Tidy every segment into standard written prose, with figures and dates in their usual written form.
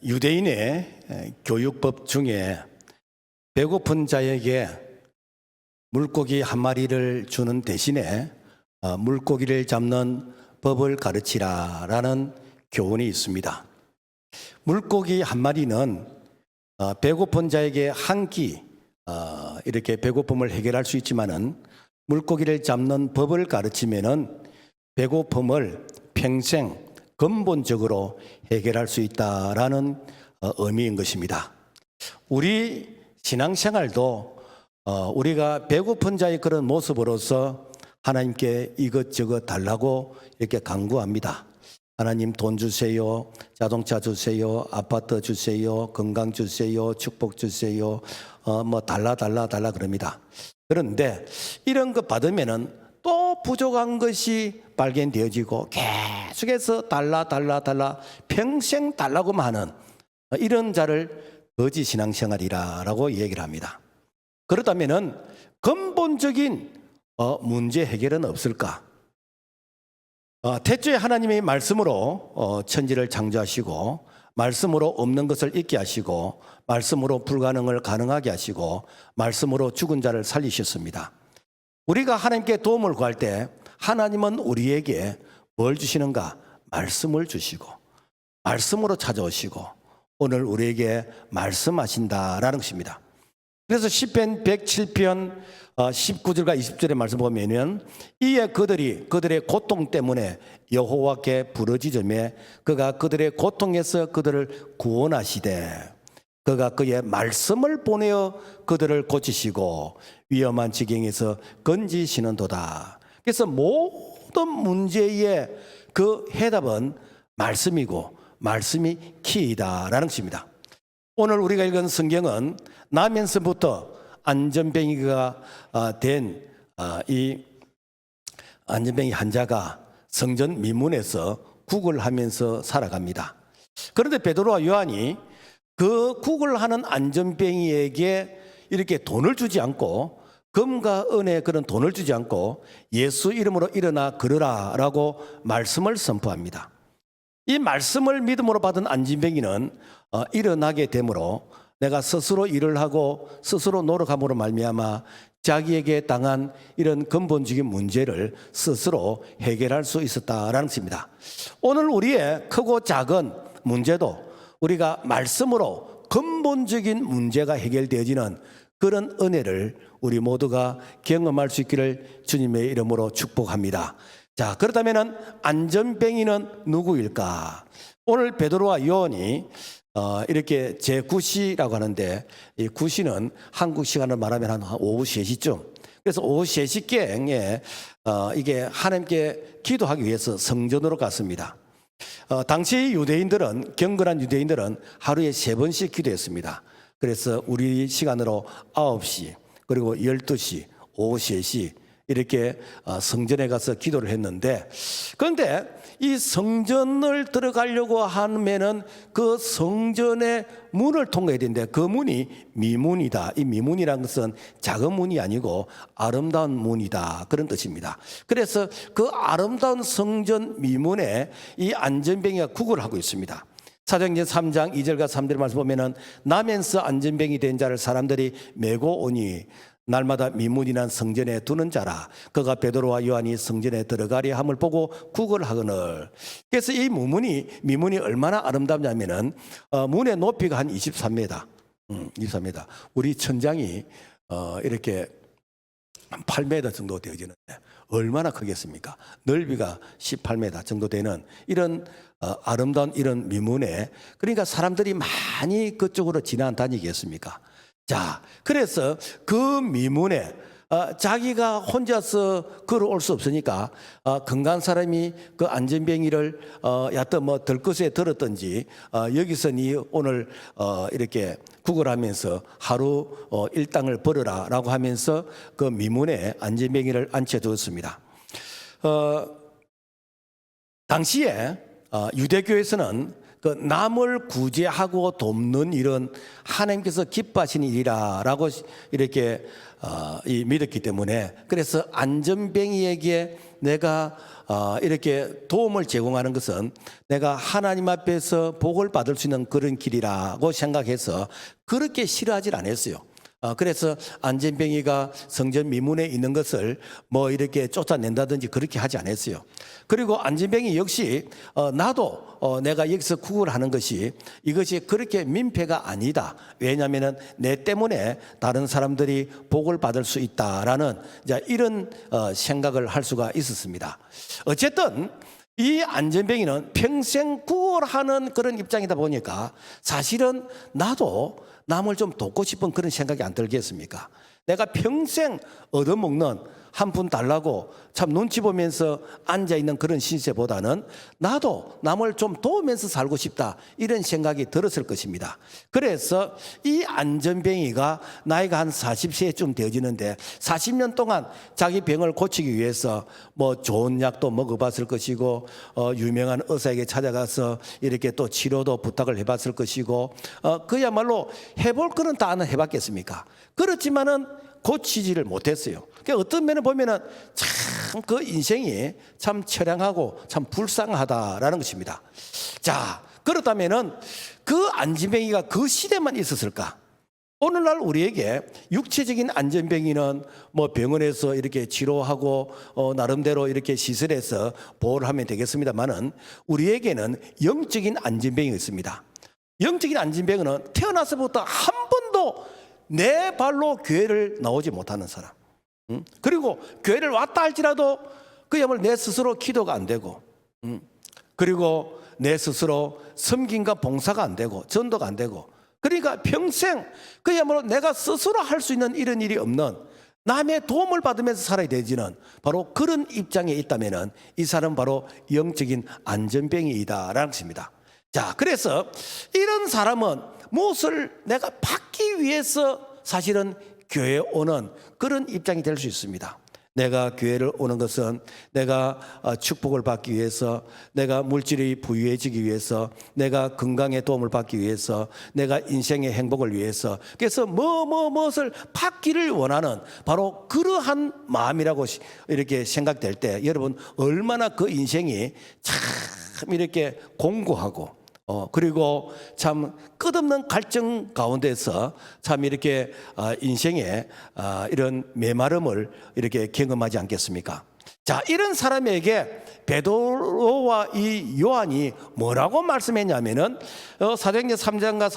유대인의 교육법 중에 배고픈 자에게 물고기 한 마리를 주는 대신에 물고기를 잡는 법을 가르치라라는 교훈이 있습니다. 물고기 한 마리는 배고픈 자에게 한 끼 이렇게 배고픔을 해결할 수 있지만은 물고기를 잡는 법을 가르치면은 배고픔을 평생 근본적으로 해결할 수 있다라는 의미인 것입니다. 우리 신앙생활도 우리가 배고픈 자의 그런 모습으로서 하나님께 이것저것 달라고 이렇게 간구합니다. 하나님 돈 주세요, 자동차 주세요, 아파트 주세요, 건강 주세요, 축복 주세요, 뭐 달라 그럽니다. 그런데 이런 것 받으면은 또 부족한 것이 발견되어지고 계속해서 달라 평생 달라고만 하는 이런 자를 거짓 신앙생활이라고 얘기를 합니다. 그렇다면은 근본적인 문제 해결은 없을까? 태초에 하나님의 말씀으로 천지를 창조하시고 말씀으로 없는 것을 있게 하시고 말씀으로 불가능을 가능하게 하시고 말씀으로 죽은 자를 살리셨습니다. 우리가 하나님께 도움을 구할 때 하나님은 우리에게 뭘 주시는가? 말씀을 주시고 말씀으로 찾아오시고 오늘 우리에게 말씀하신다라는 것입니다. 그래서 시편 107편 19절과 20절의 말씀 보면은 이에 그들의 고통 때문에 여호와께 부르짖으매 그가 그들의 고통에서 그들을 구원하시되 그가 그의 말씀을 보내어 그들을 고치시고 위험한 지경에서 건지시는도다. 그래서 모든 문제의 그 해답은 말씀이고 말씀이 키이다라는 것입니다. 오늘 우리가 읽은 성경은 나면서부터 안전뱅이가 된 이 안전뱅이 환자가 성전 미문에서 구걸하면서 살아갑니다. 그런데 베드로와 요한이 그 구걸하는 안전뱅이에게 이렇게 돈을 주지 않고 금과 은의 그런 돈을 주지 않고 예수 이름으로 일어나 걸으라라고 말씀을 선포합니다. 이 말씀을 믿음으로 받은 안전뱅이는 일어나게 되므로 내가 스스로 일을 하고 스스로 노력함으로 말미암아 자기에게 당한 이런 근본적인 문제를 스스로 해결할 수 있었다라는 것입니다. 오늘 우리의 크고 작은 문제도 우리가 말씀으로 근본적인 문제가 해결되어지는 그런 은혜를 우리 모두가 경험할 수 있기를 주님의 이름으로 축복합니다. 자, 그렇다면 안전뱅이는 누구일까? 오늘 베드로와 요한이 이렇게 제9시라고 하는데 이 9시는 한국 시간을 말하면 한 오후 3시쯤. 그래서 오후 3시경에 이게 하나님께 기도하기 위해서 성전으로 갔습니다. 당시 유대인들은 경건한 유대인들은 하루에 3번씩 기도했습니다. 그래서 우리 시간으로 9시 그리고 12시 오후 3시 이렇게 성전에 가서 기도를 했는데 그런데 이 성전을 들어가려고 하면은 그 성전의 문을 통과해야 되는데 그 문이 미문이다. 이 미문이라는 것은 작은 문이 아니고 아름다운 문이다. 그런 뜻입니다. 그래서 그 아름다운 성전 미문에 이 안전뱅이가 구걸을 하고 있습니다. 사도행전 3장 2절과 3절 말씀 보면은 나면서 안전뱅이 된 자를 사람들이 메고 오니 날마다 미문이난 성전에 두는 자라. 그가 베드로와 요한이 성전에 들어가려 함을 보고 구걸하거늘. 그래서 이 미문이 얼마나 아름답냐면은 문의 높이가 한 23m. 23m. 우리 천장이 이렇게 한 8m 정도 되어지는데 얼마나 크겠습니까? 넓이가 18m 정도 되는 이런 아름다운 이런 미문에 그러니까 사람들이 많이 그쪽으로 지나다니겠습니까? 자, 그래서 그 미문에 자기가 혼자서 걸어올 수 없으니까 건강한 사람이 그 안전뱅이를 얕든 뭐 들것에 들었든지 여기서 니 오늘 이렇게 구걸하면서 하루 일당을 벌어라 라고 하면서 그 미문에 안전뱅이를 앉혀두었습니다. 당시에 유대교에서는 그 남을 구제하고 돕는 일은 하나님께서 기뻐하시는 일이라고 이렇게 믿었기 때문에 그래서 안전뱅이에게 내가 이렇게 도움을 제공하는 것은 내가 하나님 앞에서 복을 받을 수 있는 그런 길이라고 생각해서 그렇게 싫어하질 않았어요. 그래서 안전뱅이가 성전 미문에 있는 것을 뭐 이렇게 쫓아낸다든지 그렇게 하지 않았어요. 그리고 안전뱅이 역시 나도 내가 여기서 구걸하는 것이 이것이 그렇게 민폐가 아니다. 왜냐하면 내 때문에 다른 사람들이 복을 받을 수 있다라는 이런 생각을 할 수가 있었습니다. 어쨌든 이 안전뱅이는 평생 구걸하는 그런 입장이다 보니까 사실은 나도 남을 좀 돕고 싶은 그런 생각이 안 들겠습니까? 내가 평생 얻어먹는 한 푼 달라고 참 눈치 보면서 앉아있는 그런 신세보다는 나도 남을 좀 도우면서 살고 싶다 이런 생각이 들었을 것입니다. 그래서 이 안전뱅이가 나이가 한 40세쯤 되어지는데 40년 동안 자기 병을 고치기 위해서 뭐 좋은 약도 먹어봤을 것이고 유명한 의사에게 찾아가서 이렇게 또 치료도 부탁을 해봤을 것이고 그야말로 해볼 거는 다 해봤겠습니까? 그렇지만은 고치지를 못했어요. 그러니까 어떤 면을 보면은 참 그 인생이 참 처량하고 참 불쌍하다라는 것입니다. 자, 그렇다면은 그 안전뱅이가 그 시대만 있었을까? 오늘날 우리에게 육체적인 안전뱅이는 뭐 병원에서 이렇게 치료하고 나름대로 이렇게 시설해서 보호를 하면 되겠습니다만은 우리에게는 영적인 안전뱅이가 있습니다. 영적인 안전뱅이는 태어나서부터 한 번도 내 발로 교회를 나오지 못하는 사람. 그리고 교회를 왔다 할지라도 그야말로 내 스스로 기도가 안 되고 그리고 내 스스로 섬김과 봉사가 안 되고 전도가 안 되고 그러니까 평생 그야말로 내가 스스로 할 수 있는 이런 일이 없는 남의 도움을 받으면서 살아야 되지는 바로 그런 입장에 있다면은 이 사람은 바로 영적인 안전뱅이이다라는 것입니다. 자, 그래서 이런 사람은 무엇을 내가 받기 위해서 사실은 교회에 오는 그런 입장이 될 수 있습니다. 내가 교회를 오는 것은 내가 축복을 받기 위해서, 내가 물질이 부유해지기 위해서, 내가 건강에 도움을 받기 위해서, 내가 인생의 행복을 위해서, 그래서 무엇을 받기를 원하는 바로 그러한 마음이라고 이렇게 생각될 때 여러분 얼마나 그 인생이 참 이렇게 공고하고 그리고 참 끝없는 갈증 가운데서 참 이렇게 인생의 이런 메마름을 이렇게 경험하지 않겠습니까? 자, 이런 사람에게 베드로와 이 요한이 뭐라고 말씀했냐면은 사도행전 3장과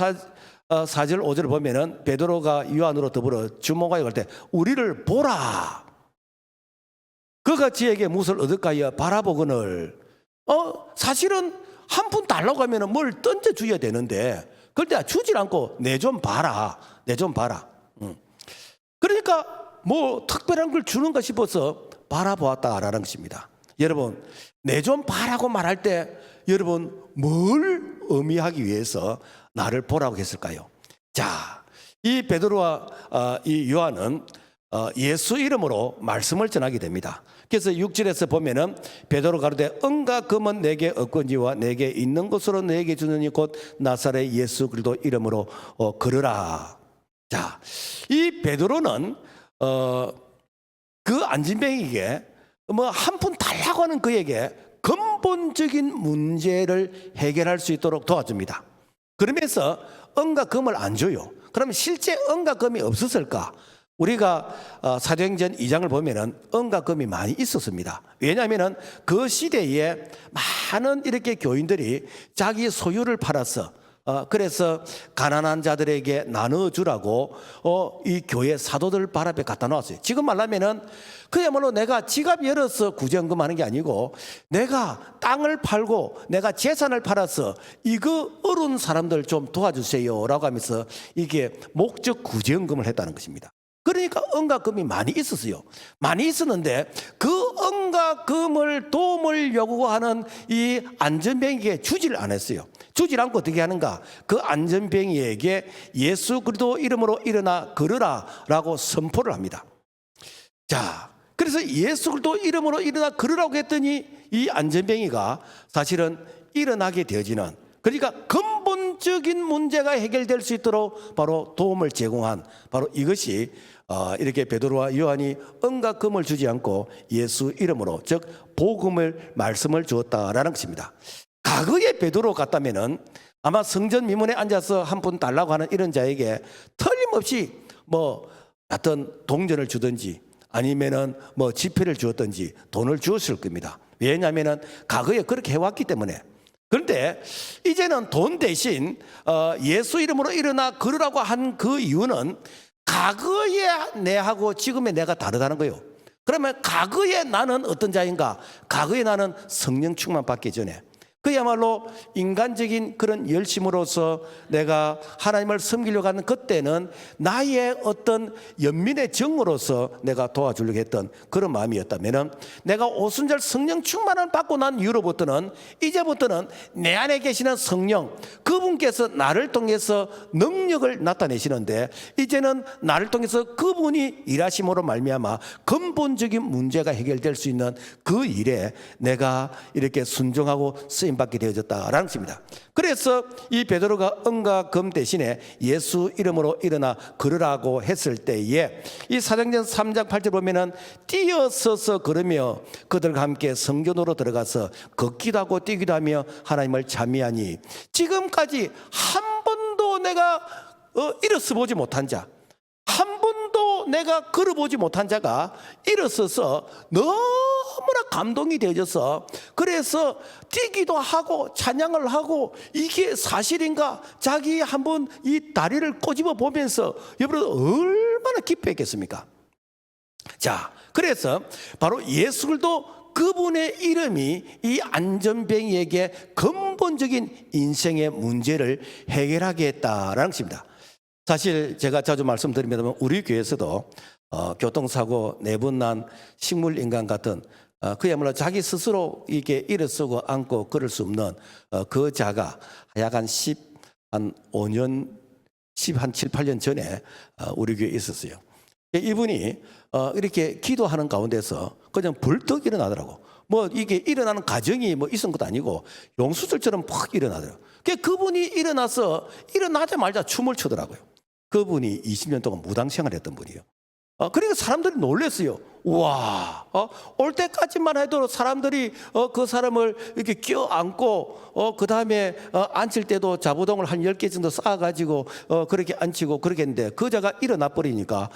4절 5절을 보면은 베드로가 요한으로 더불어 주목하여 갈 때 우리를 보라. 그가 지에게 무엇을 얻을까요? 바라보거늘. 사실은 한 푼 달라고 하면 뭘 던져줘야 되는데 그런데 주질 않고 내 좀 봐라. 내 좀 봐라. 그러니까 뭐 특별한 걸 주는가 싶어서 바라보았다라는 것입니다. 여러분 내 좀 봐라고 말할 때 여러분 뭘 의미하기 위해서 나를 보라고 했을까요? 자, 이 베드로와 이 요한은 예수 이름으로 말씀을 전하게 됩니다. 그래서 6절에서 보면은 베드로 가로되 은과 금은 내게 없건지와 내게 있는 것으로 내게 주느니 곧 나사렛 예수 그리스도 이름으로 걸으라. 자, 이 베드로는 그 안진뱅이에게 뭐 한 푼 달라고 하는 그에게 근본적인 문제를 해결할 수 있도록 도와줍니다. 그러면서 은과 금을 안 줘요. 그러면 실제 은과 금이 없었을까? 우리가 사도행전 2장을 보면은 은과 금이 많이 있었습니다. 왜냐하면은 그 시대에 많은 이렇게 교인들이 자기 소유를 팔아서 그래서 가난한 자들에게 나눠주라고 이 교회 사도들 발 앞에 갖다 놓았어요. 지금 말하면은 그야말로 내가 지갑 열어서 구제헌금하는 게 아니고 내가 땅을 팔고 내가 재산을 팔아서 이거 어려운 사람들 좀 도와주세요라고 하면서 이게 목적 구제헌금을 했다는 것입니다. 그러니까 은과 금이 많이 있었어요. 많이 있었는데 그 은과 금을 도움을 요구하는 이 안전뱅이에게 주지를 않았어요. 주질 않고 어떻게 하는가? 그 안전뱅이에게 예수 그리스도 이름으로 일어나 걸으라 라고 선포를 합니다. 자, 그래서 예수 그리스도 이름으로 일어나 걸으라고 했더니 이 안전뱅이가 사실은 일어나게 되어지는 그러니까 근본적인 문제가 해결될 수 있도록 바로 도움을 제공한 바로 이것이 이렇게 베드로와 요한이 은과 금을 주지 않고 예수 이름으로 즉 복음을 말씀을 주었다라는 것입니다. 과거에 베드로 같다면은 아마 성전 미문에 앉아서 한 푼 달라고 하는 이런 자에게 틀림없이 뭐 어떤 동전을 주든지 아니면은 뭐 지폐를 주었든지 돈을 주었을 겁니다. 왜냐하면은 과거에 그렇게 해왔기 때문에. 그런데 이제는 돈 대신 예수 이름으로 일어나 걸으라고 한 그 이유는 과거의 내하고 지금의 내가 다르다는 거예요. 그러면 과거의 나는 어떤 자인가? 과거의 나는 성령 충만 받기 전에 그야말로 인간적인 그런 열심으로서 내가 하나님을 섬기려고 하는 그때는 나의 어떤 연민의 정으로서 내가 도와주려고 했던 그런 마음이었다면 내가 오순절 성령 충만을 받고 난 이후로부터는 이제부터는 내 안에 계시는 성령 그분께서 나를 통해서 능력을 나타내시는데 이제는 나를 통해서 그분이 일하심으로 말미암아 근본적인 문제가 해결될 수 있는 그 일에 내가 이렇게 순종하고 쓰임 받게 되어졌다라는 것입니다. 그래서 이 베드로가 은과 금 대신에 예수 이름으로 일어나 걸으라고 했을 때에 이 사도행전 3장 8절 보면은 뛰어서서 걸으며 그들과 함께 성전으로 들어가서 걷기도 하고 뛰기도 하며 하나님을 찬미하니 지금까지 한 번도 내가 일어서 보지 못한 자 한 번도 내가 걸어보지 못한 자가 일어서서 너무나 감동이 되어져서 그래서 뛰기도 하고 찬양을 하고 이게 사실인가 자기 한번 이 다리를 꼬집어 보면서 여러분 얼마나 기뻐했겠습니까? 자, 그래서 바로 예수 그리스도 그분의 이름이 이 안전뱅이에게 근본적인 인생의 문제를 해결하게 했다라는 것입니다. 사실 제가 자주 말씀드립니다만 우리 교회에서도 교통사고 내분난 식물인간 같은 그야말로 자기 스스로 이게 일어서고 앉고 걸을 수 없는 그 자가 약 한 5년 7, 8년 전에 우리 교회에 있었어요. 이분이 이렇게 기도하는 가운데서 그냥 벌떡 일어나더라고. 뭐 이게 일어나는 과정이 뭐 있은 것도 아니고 용수철처럼 팍 일어나더라고. 그분이 일어나서 일어나자마자 춤을 추더라고요. 그분이 20년 동안 무당 생활했던 분이에요. 그러니까 사람들이 놀랐어요. 와, 올 때까지만 해도 사람들이 그 사람을 이렇게 껴안고 그 다음에 앉힐 때도 자부동을 한 10개 정도 쌓아가지고 그렇게 앉히고 그러겠는데 그 자가 일어나 버리니까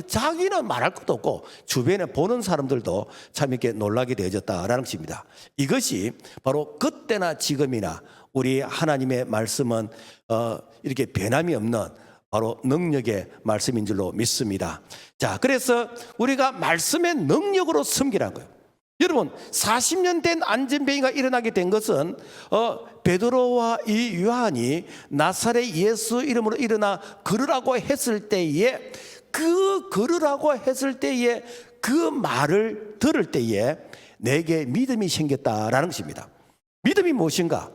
자기는 말할 것도 없고 주변에 보는 사람들도 참 이렇게 놀라게 되어졌다라는 것입니다. 이것이 바로 그때나 지금이나 우리 하나님의 말씀은 이렇게 변함이 없는 바로 능력의 말씀인 줄로 믿습니다. 자, 그래서 우리가 말씀의 능력으로 섬기라는 거예요. 여러분 40년 된 안전뱅이가 일어나게 된 것은 베드로와 이 요한이 나사렛 예수 이름으로 일어나 걸으라고 했을 때에 그 걸으라고 했을 때에 그 말을 들을 때에 내게 믿음이 생겼다라는 것입니다. 믿음이 무엇인가?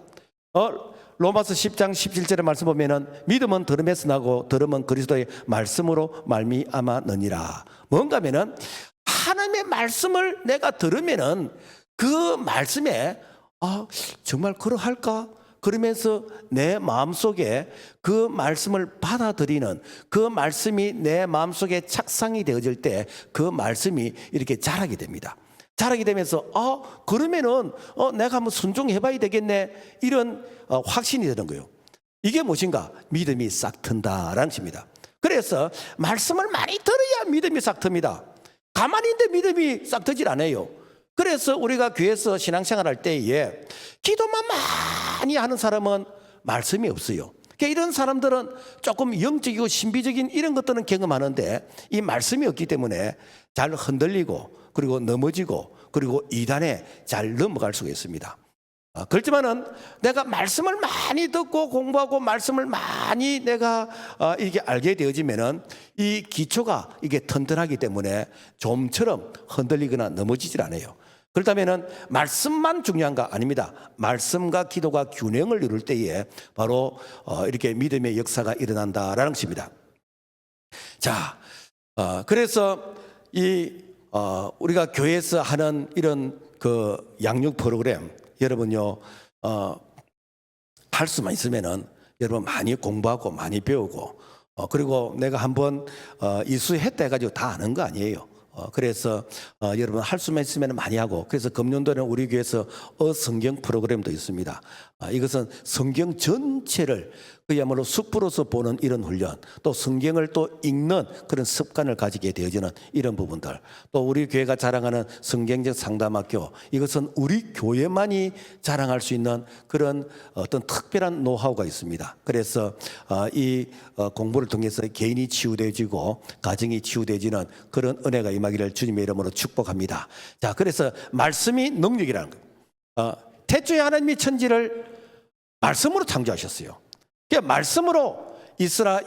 로마서 10장 17절의 말씀 보면은 믿음은 들음에서 나고 들음은 그리스도의 말씀으로 말미암았느니라. 뭔가 하면은 하나님의 말씀을 내가 들으면은 그 말씀에 정말 그러할까? 그러면서 내 마음속에 그 말씀을 받아들이는 그 말씀이 내 마음속에 착상이 되어질 때 그 말씀이 이렇게 자라게 됩니다. 자라게 되면서 그러면은 내가 한번 순종해 봐야 되겠네 이런 확신이 되는 거예요. 이게 무엇인가? 믿음이 싹 튼다라는 것입니다. 그래서 말씀을 많이 들어야 믿음이 싹 틉니다. 가만히 있는데 믿음이 싹 트질 않아요. 그래서 우리가 교회에서 신앙생활 할 때에 기도만 많이 하는 사람은 말씀이 없어요. 이런 사람들은 조금 영적이고 신비적인 이런 것들은 경험하는데 이 말씀이 없기 때문에 잘 흔들리고 그리고 넘어지고 그리고 이단에 잘 넘어갈 수가 있습니다. 그렇지만은 내가 말씀을 많이 듣고 공부하고 말씀을 많이 내가 이렇게 알게 되어지면은 이 기초가 이게 튼튼하기 때문에 좀처럼 흔들리거나 넘어지질 않아요. 그렇다면은 말씀만 중요한가? 아닙니다. 말씀과 기도가 균형을 이룰 때에 바로 이렇게 믿음의 역사가 일어난다라는 것입니다. 자, 그래서 우리가 교회에서 하는 이런 그 양육 프로그램 여러분요 할 수만 있으면은 여러분 많이 공부하고 많이 배우고 그리고 내가 한번 이수했다 해가지고 다 아는 거 아니에요. 그래서 여러분 할 수만 있으면 많이 하고, 그래서 금년도에는 우리 교회에서 성경 프로그램도 있습니다. 이것은 성경 전체를 그야말로 숲으로서 보는 이런 훈련, 또 성경을 또 읽는 그런 습관을 가지게 되어지는 이런 부분들, 또 우리 교회가 자랑하는 성경적 상담학교, 이것은 우리 교회만이 자랑할 수 있는 그런 어떤 특별한 노하우가 있습니다. 그래서 이 공부를 통해서 개인이 치유되어지고 가정이 치유되어지는 그런 은혜가 임하기를 주님의 이름으로 축복합니다. 자, 그래서 말씀이 능력이라는 거예요. 태초에 하나님이 천지를 말씀으로 창조하셨어요. 그 말씀으로 있으라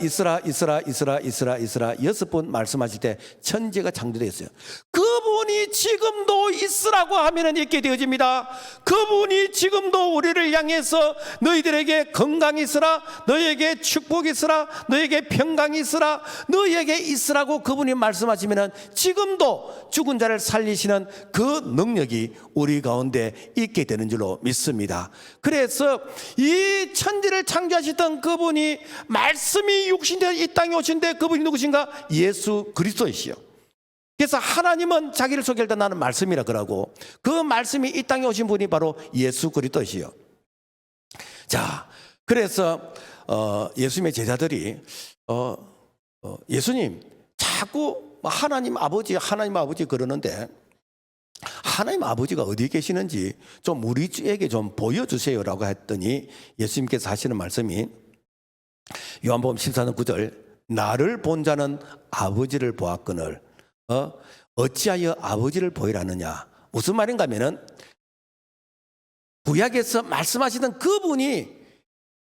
여섯 번 말씀하실 때 천지가 창조되었어요. 그분이 지금도 있으라고 하면 있게 되어집니다. 그분이 지금도 우리를 향해서 너희들에게 건강이 있으라, 너희에게 축복이 있으라, 너희에게 평강이 있으라, 너희에게 있으라고 그분이 말씀하시면 지금도 죽은 자를 살리시는 그 능력이 우리 가운데 있게 되는 줄로 믿습니다. 그래서 이 천지를 창조하셨던 그분이 말씀이 육신되어 이 땅에 오신데 그분이 누구신가? 예수 그리스도이시요. 그래서 하나님은 자기를 소개할 때 나는 말씀이라 그러고, 그 말씀이 이 땅에 오신 분이 바로 예수 그리스도이시요. 자, 그래서 예수님의 제자들이 예수님 자꾸 하나님 아버지 그러는데 하나님 아버지가 어디 계시는지 좀 우리에게 좀 보여주세요라고 했더니 예수님께서 하시는 말씀이 요한복음 14장 9절, 나를 본 자는 아버지를 보았거늘 어찌하여 아버지를 보이라느냐. 무슨 말인가 하면은 구약에서 말씀하시던 그분이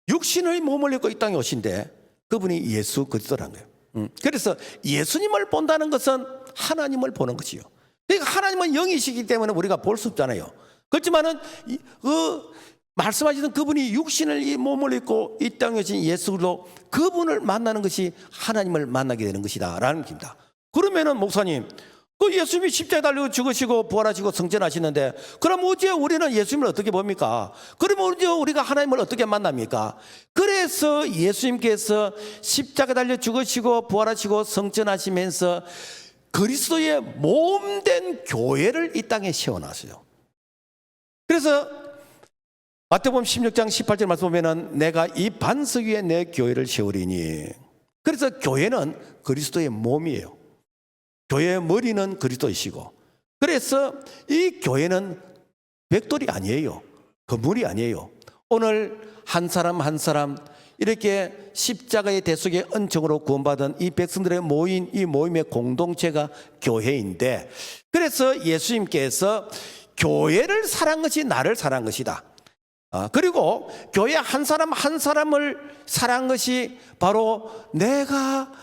육신의 몸을 입고 이 땅에 오신데 그분이 예수 그리스도라는 거예요. 그래서 예수님을 본다는 것은 하나님을 보는 것이요. 그러니까 하나님은 영이시기 때문에 우리가 볼 수 없잖아요. 그렇지만은 말씀하시던 그분이 육신을 이 몸을 입고 이 땅에 오신 예수로 그분을 만나는 것이 하나님을 만나게 되는 것이다 라는 겁니다. 그러면은 목사님, 그 예수님이 십자가에 달려 죽으시고 부활하시고 성전하시는데 그럼 어제 우리는 예수님을 어떻게 봅니까? 그러면 어제 우리가 하나님을 어떻게 만납니까? 그래서 예수님께서 십자가에 달려 죽으시고 부활하시고 성전하시면서 그리스도의 몸된 교회를 이 땅에 세워놨어요. 그래서 마태복음 16장 18절 말씀 보면은 내가 이 반석 위에 내 교회를 세우리니, 그래서 교회는 그리스도의 몸이에요. 교회의 머리는 그리스도이시고, 그래서 이 교회는 벽돌이 아니에요. 건물이 아니에요. 오늘 한 사람 한 사람 이렇게 십자가의 대속의 은총으로 구원받은 이 백성들의 모인 이 모임의 공동체가 교회인데, 그래서 예수님께서 교회를 사랑한 것이 나를 사랑한 것이다. 그리고 교회 한 사람 한 사람을 사랑한 것이 바로 내가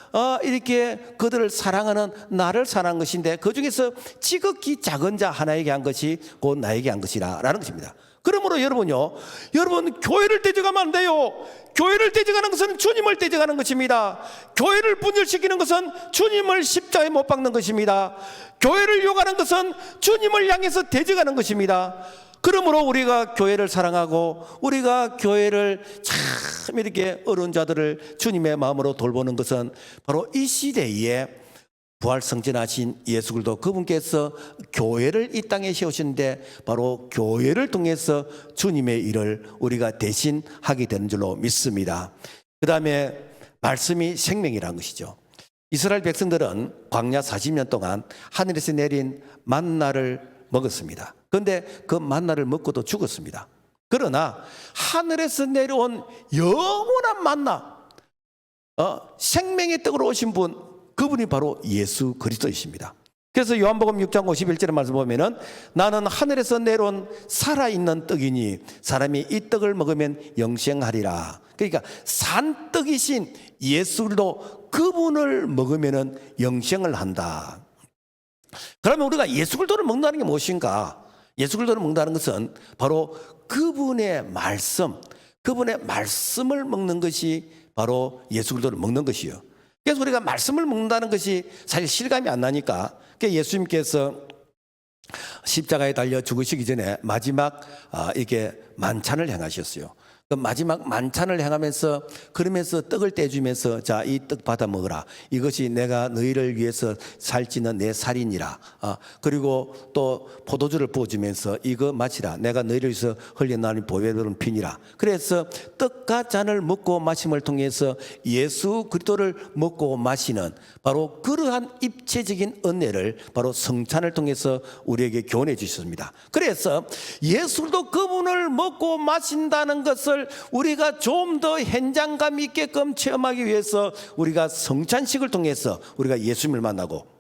이렇게 그들을 사랑하는 나를 사랑한 것인데, 그 중에서 지극히 작은 자 하나에게 한 것이 곧 나에게 한 것이라는 것입니다. 그러므로 여러분 교회를 떼져가면 안 돼요. 교회를 떼져가는 것은 주님을 떼져가는 것입니다. 교회를 분열시키는 것은 주님을 십자가에 못 박는 것입니다. 교회를 욕하는 것은 주님을 향해서 떼져가는 것입니다. 그러므로 우리가 교회를 사랑하고 우리가 교회를 참 이렇게 어려운 자들을 주님의 마음으로 돌보는 것은 바로 이 시대에 부활성전하신 예수 그리스도 그분께서 교회를 이 땅에 세우시는데 바로 교회를 통해서 주님의 일을 우리가 대신 하게 되는 줄로 믿습니다. 그 다음에 말씀이 생명이라는 것이죠. 이스라엘 백성들은 광야 40년 동안 하늘에서 내린 만나를 먹었습니다. 그런데 그 만나를 먹고도 죽었습니다. 그러나 하늘에서 내려온 영원한 만나, 생명의 떡으로 오신 분, 그분이 바로 예수 그리스도이십니다. 그래서 요한복음 6장 51절의 말씀 보면은 나는 하늘에서 내려온 살아있는 떡이니 사람이 이 떡을 먹으면 영생하리라. 그러니까 산떡이신 예수 그리스도 그분을 먹으면은 영생을 한다. 그러면 우리가 예수 그리스도를 먹는다는 게 무엇인가? 예수 그리스도를 먹는다는 것은 바로 그분의 말씀, 그분의 말씀을 먹는 것이 바로 예수 그리스도를 먹는 것이요. 그래서 우리가 말씀을 먹는다는 것이 사실 실감이 안 나니까 예수님께서 십자가에 달려 죽으시기 전에 마지막 이게 만찬을 행하셨어요. 그 마지막 만찬을 행하면서 그러면서 떡을 떼주면서 자, 이 떡 받아 먹어라. 이것이 내가 너희를 위해서 살찌는 내 살이니라. 그리고 또 포도주를 부어주면서 이거 마시라. 내가 너희를 위해서 흘려나는 보배로운 피니라. 그래서 떡과 잔을 먹고 마심을 통해서 예수 그리스도를 먹고 마시는 바로 그러한 입체적인 은혜를 바로 성찬을 통해서 우리에게 교훈해 주셨습니다. 그래서 예수도 그분을 먹고 마신다는 것을 우리가 좀 더 현장감 있게끔 체험하기 위해서 우리가 성찬식을 통해서 우리가 예수님을 만나고,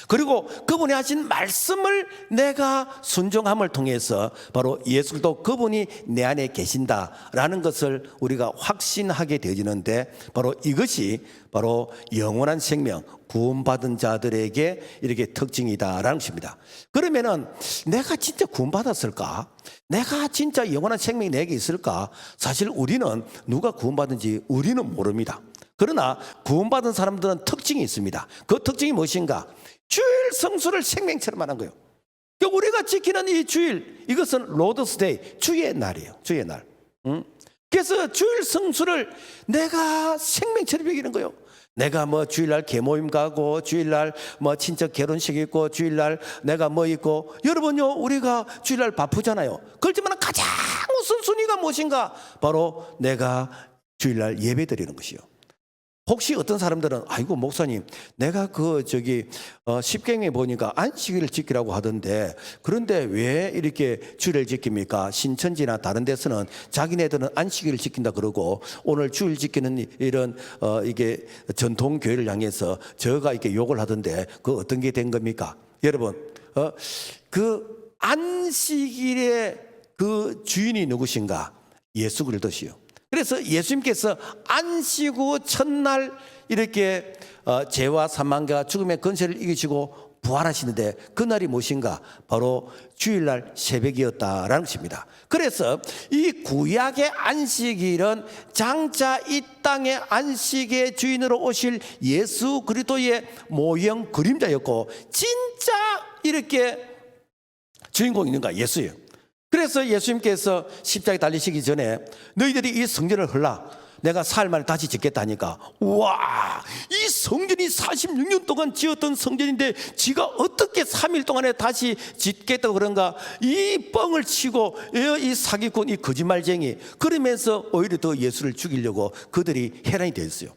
그리고 그분이 하신 말씀을 내가 순종함을 통해서 바로 예수도 그분이 내 안에 계신다라는 것을 우리가 확신하게 되어지는데, 바로 이것이 바로 영원한 생명, 구원받은 자들에게 이렇게 특징이다라는 것입니다. 그러면은 내가 진짜 구원받았을까? 내가 진짜 영원한 생명이 내게 있을까? 사실 우리는 누가 구원받은지 우리는 모릅니다. 그러나 구원받은 사람들은 특징이 있습니다. 그 특징이 무엇인가? 주일 성수를 생명처럼 하는 거예요. 우리가 지키는 이 주일, 이것은 로드스데이, 주의 날이에요. 주의 날. 그래서 주일 성수를 내가 생명처럼 여기는 거예요. 내가 뭐 주일날 계모임 가고, 주일날 뭐 친척 결혼식 있고, 주일날 내가 뭐 있고, 여러분요, 우리가 주일날 바쁘잖아요. 그렇지만 가장 우선순위가 무엇인가? 바로 내가 주일날 예배 드리는 것이요. 혹시 어떤 사람들은 아이고 목사님, 내가 십계명에 보니까 안식일을 지키라고 하던데, 그런데 왜 이렇게 주일을 지킵니까? 신천지나 다른 데서는 자기네들은 안식일을 지킨다 그러고, 오늘 주일 지키는 이런 이게 전통 교회를 향해서 저가 이렇게 욕을 하던데, 그 어떤 게 된 겁니까? 여러분, 그 안식일의 그 주인이 누구신가? 예수 그리스도시요. 그래서 예수님께서 안식 후 첫날 이렇게 죄와 사망과 죽음의 권세를 이기시고 부활하시는데, 그날이 무엇인가? 바로 주일날 새벽이었다라는 것입니다. 그래서 이 구약의 안식일은 장차 이 땅의 안식의 주인으로 오실 예수 그리스도의 모형 그림자였고, 진짜 이렇게 주인공이 있는가? 예수예요. 그래서 예수님께서 십자가에 달리시기 전에 너희들이 이 성전을 헐라, 내가 사흘 만에 다시 짓겠다 하니까, 우와, 이 성전이 46년 동안 지었던 성전인데 지가 어떻게 3일 동안에 다시 짓겠다고 그런가? 이 뻥을 치고 이 사기꾼, 이 거짓말쟁이, 그러면서 오히려 더 예수를 죽이려고 그들이 해란이 되었어요.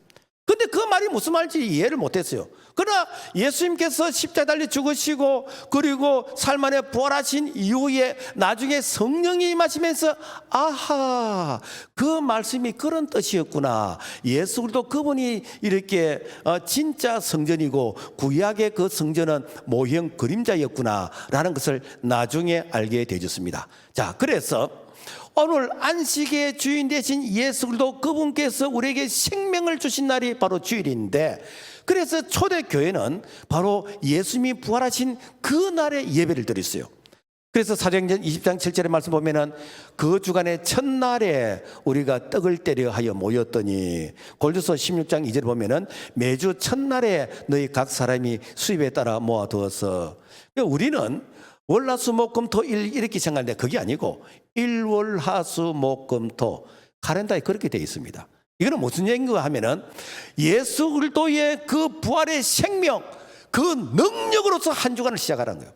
근데 그 말이 무슨 말인지 이해를 못했어요. 그러나 예수님께서 십자가에 달려 죽으시고, 그리고 사흘 만에 부활하신 이후에 나중에 성령이 임하시면서, 아하, 그 말씀이 그런 뜻이었구나. 예수 그리스도 그분이 이렇게 진짜 성전이고 구약의 그 성전은 모형 그림자였구나 라는 것을 나중에 알게 되었습니다. 자, 그래서 오늘 안식의 주인 되신 예수 그리스도 그분께서 우리에게 생명을 주신 날이 바로 주일인데, 그래서 초대교회는 바로 예수님이 부활하신 그 날에 예배를 드렸어요. 그래서 사도행전 20장 7절의 말씀 보면은 그 주간의 첫날에 우리가 떡을 때려 하여 모였더니, 골로새 16장 2절에 보면은 매주 첫날에 너희 각 사람이 수입에 따라 모아두어서, 우리는 월화수목금토일 이렇게 생각하는데 그게 아니고 일월화수목금토 카렌다에 그렇게 되어 있습니다. 이거는 무슨 얘기인가 하면은 예수 그리스도의 그 부활의 생명, 그 능력으로서 한 주간을 시작하라는 거예요.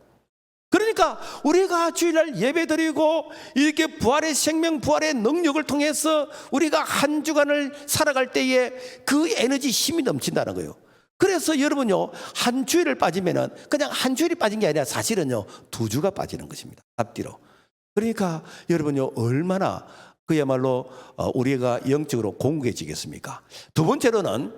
그러니까 우리가 주일날 예배드리고 이렇게 부활의 생명, 부활의 능력을 통해서 우리가 한 주간을 살아갈 때에 그 에너지, 힘이 넘친다는 거예요. 그래서 여러분요, 한 주일을 빠지면은 그냥 한 주일이 빠진 게 아니라 사실은요 2주가 빠지는 것입니다. 앞뒤로. 그러니까 여러분요, 얼마나 그야말로 우리가 영적으로 공고해지겠습니까? 두 번째로는